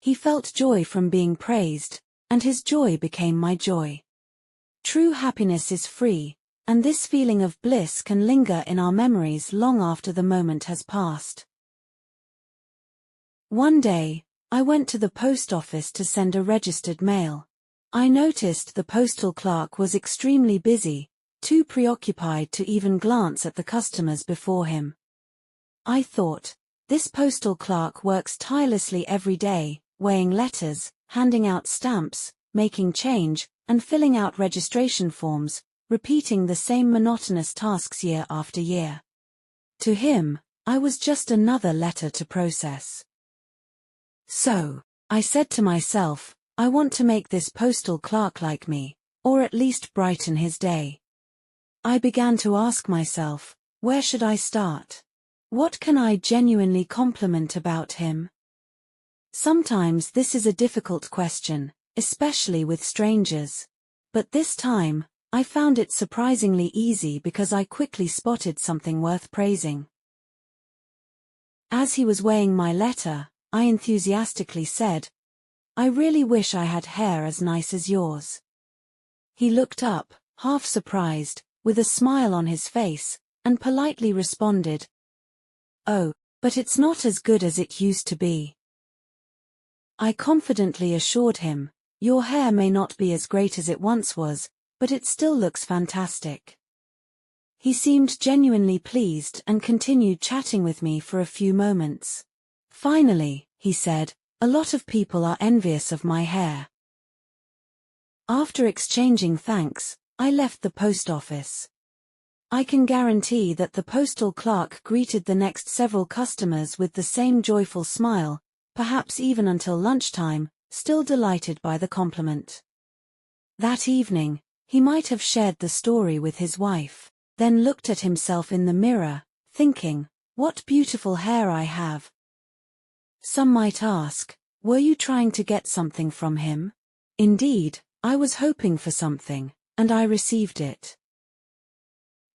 He felt joy from being praised, and his joy became my joy. True happiness is free, and this feeling of bliss can linger in our memories long after the moment has passed. One day, I went to the post office to send a registered mail. I noticed the postal clerk was extremely busy, too preoccupied to even glance at the customers before him. I thought, this postal clerk works tirelessly every day, weighing letters, handing out stamps, making change, and filling out registration forms, repeating the same monotonous tasks year after year. To him, I was just another letter to process. So, I said to myself, I want to make this postal clerk like me, or at least brighten his day. I began to ask myself, where should I start? What can I genuinely compliment about him? Sometimes this is a difficult question, especially with strangers. But this time, I found it surprisingly easy because I quickly spotted something worth praising. As he was weighing my letter, I enthusiastically said, I really wish I had hair as nice as yours. He looked up, half surprised, with a smile on his face, and politely responded, Oh, but it's not as good as it used to be. I confidently assured him, your hair may not be as great as it once was, but it still looks fantastic. He seemed genuinely pleased and continued chatting with me for a few moments. Finally, he said, a lot of people are envious of my hair. After exchanging thanks, I left the post office. I can guarantee that the postal clerk greeted the next several customers with the same joyful smile, perhaps even until lunchtime, still delighted by the compliment. That evening, he might have shared the story with his wife, then looked at himself in the mirror, thinking, what beautiful hair I have. Some might ask, were you trying to get something from him? Indeed, I was hoping for something, and I received it.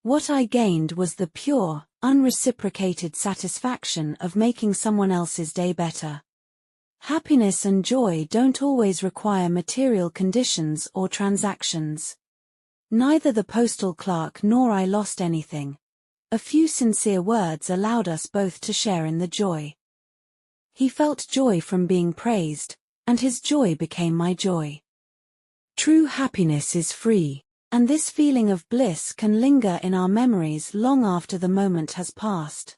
What I gained was the pure, unreciprocated satisfaction of making someone else's day better. Happiness and joy don't always require material conditions or transactions. Neither the postal clerk nor I lost anything. A few sincere words allowed us both to share in the joy. He felt joy from being praised, and his joy became my joy. True happiness is free, and this feeling of bliss can linger in our memories long after the moment has passed.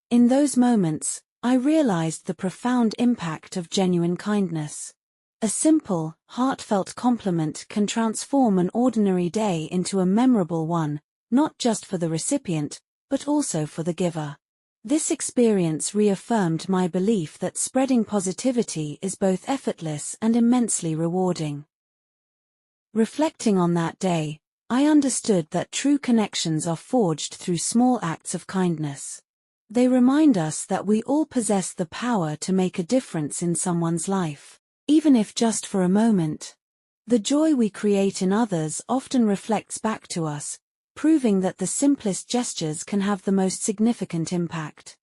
In those moments, I realized the profound impact of genuine kindness. A simple, heartfelt compliment can transform an ordinary day into a memorable one, not just for the recipient, but also for the giver. This experience reaffirmed my belief that spreading positivity is both effortless and immensely rewarding. Reflecting on that day, I understood that true connections are forged through small acts of kindness. They remind us that we all possess the power to make a difference in someone's life, even if just for a moment. The joy we create in others often reflects back to us, proving that the simplest gestures can have the most significant impact.